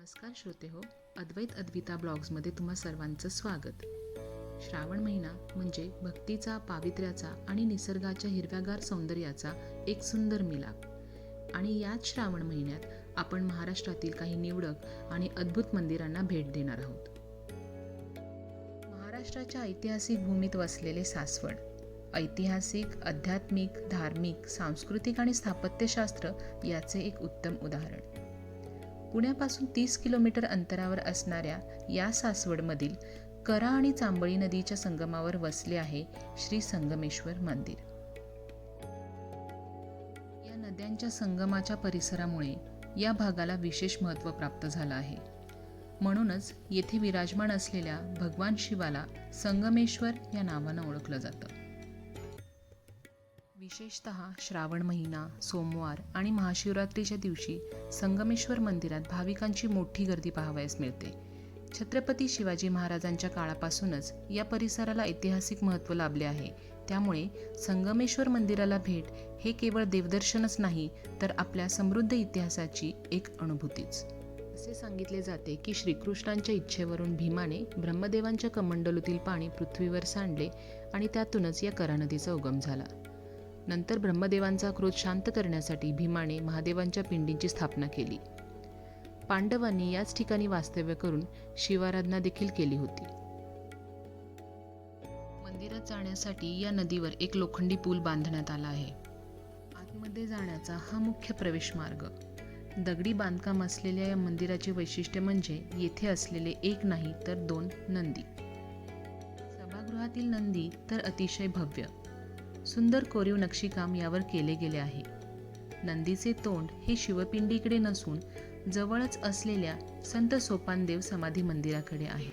नमस्कार श्रोते हो, अद्वैत अद्विता ब्लॉग्समध्ये तुम्हा सर्वांचं स्वागत. श्रावण महिना म्हणजे भक्तीचा, पावित्र्याचा आणि निसर्गाच्या हिरव्यागार सौंदर्याचा एक सुंदर मिलाप. आणि याच श्रावण महिन्यात आपण महाराष्ट्रातील काही निवडक आणि अद्भुत मंदिरांना भेट देणार आहोत. महाराष्ट्राच्या ऐतिहासिक भूमीत वसलेले सासवड ऐतिहासिक, आध्यात्मिक, धार्मिक, सांस्कृतिक आणि स्थापत्यशास्त्र याचे एक उत्तम उदाहरण. पुण्यापासून 30 किलोमीटर अंतरावर असणाऱ्या या सासवडमधील करा आणि चांबळी नदीच्या संगमावर वसले आहे श्री संगमेश्वर मंदिर. या नद्यांच्या संगमाच्या परिसरामुळे या भागाला विशेष महत्त्व प्राप्त झालं आहे. म्हणूनच येथे विराजमान असलेल्या भगवान शिवाला संगमेश्वर या नावानं ओळखलं जातं. विशेषतः श्रावण महिना, सोमवार आणि महाशिवरात्रीच्या दिवशी संगमेश्वर मंदिरात भाविकांची मोठी गर्दी पाहावयास मिळते. छत्रपती शिवाजी महाराजांच्या काळापासूनच या परिसराला ऐतिहासिक महत्त्व लाभले आहे. त्यामुळे संगमेश्वर मंदिराला भेट हे केवळ देवदर्शनच नाही, तर आपल्या समृद्ध इतिहासाची एक अनुभूतीच. असे सांगितले जाते की श्रीकृष्णांच्या इच्छेवरून भीमाने ब्रह्मदेवांच्या कमंडलूतील पाणी पृथ्वीवर सांडले आणि त्यातूनच या करा नदीचा उगम झाला. नंतर ब्रह्मदेवांचा क्रोध शांत करण्यासाठी भीमाने महादेवांच्या पिंडींची स्थापना केली. पांडवांनी याच ठिकाणी वास्तव्य करून शिवाराधना देखील केली होती. मंदिरात जाण्यासाठी या नदीवर एक लोखंडी पूल बांधण्यात आला आहे. आतमध्ये जाण्याचा हा मुख्य प्रवेश मार्ग. दगडी बांधकाम असलेल्या या मंदिराचे वैशिष्ट्य म्हणजे येथे असलेले एक नाही तर 2 नंदी. सभागृहातील नंदी तर अतिशय भव्य, सुंदर कोरीव नक्षीकाम यावर केले गेले आहे. नंदीचे तोंड हे शिवपिंडीकडे नसून जवळच असलेल्या संत सोपानदेव समाधी मंदिराकडे आहे.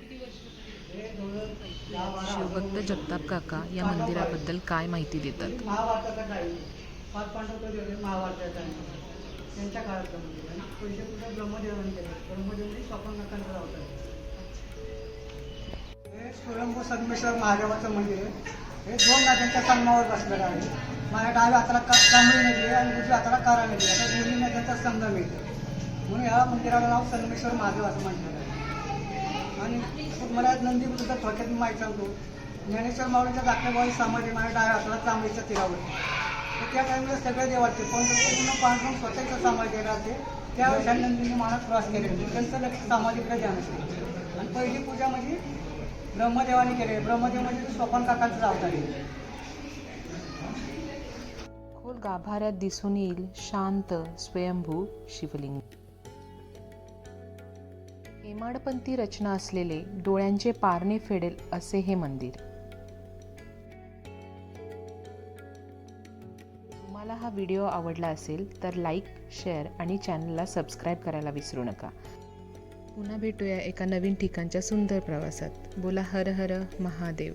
शिवभक्त जगताप काका या मंदिराबद्दल काय माहिती देतात? त्यांच्या काळातलं मंदिर आहे. पैसे ब्रह्मदेवांनी केलं. ब्रह्मदेवांनी स्वप्न काकांचं लावतात. हे स्वयंभू संगमेश्वर महादेवाचं मंदिर आहे. हे 2 नद्यांच्या संगमावर बसलेलं आहे. माझ्या डाव्या हाताला चांबळी नदी आहे आणि उजव्या हाताला करा नदी आहे. अशा दोन्ही नद्यांचा संगम येतो. म्हणून या मंदिराला नाव संगमेश्वर महादेव असं म्हटलेलं आहे. आणि मला नंदीबद्दल थोडक्यात माहिती सांगतो. ज्ञानेश्वर माऊलीच्या दाखल्याबाई समाधी माझ्या डाव्या हाताला चांबळीच्या तीरावर. तर त्या टाईमला सगळे देवाचे पण पूर्ण पांढरून स्वतःचं समाधी केलं असते. त्यावेळेस नंदीने मला क्रॉस केले. त्यांचं लक्ष समाधीकडे ध्यान असते. आणि पहिली पूजा म्हणजे ब्रह्मदेवाने केले. ब्रह्मदेव म्हणजे स्वपन काकांचं अवतार आहे. खोल गाभाऱ्यात दिसून येईल शांत स्वयंभू शिवलिंग. हेमाडपंथी रचना असलेले डोळ्यांचे पारणे फेडेल असे हे मंदिर. तुम्हाला हा व्हिडिओ आवडला असेल तर लाईक, शेअर आणि चॅनलला सबस्क्राईब करायला विसरू नका. पुन्हा भेटूया एका नवीन ठिकाणच्या सुंदर प्रवासात. बोला हर हर महादेव.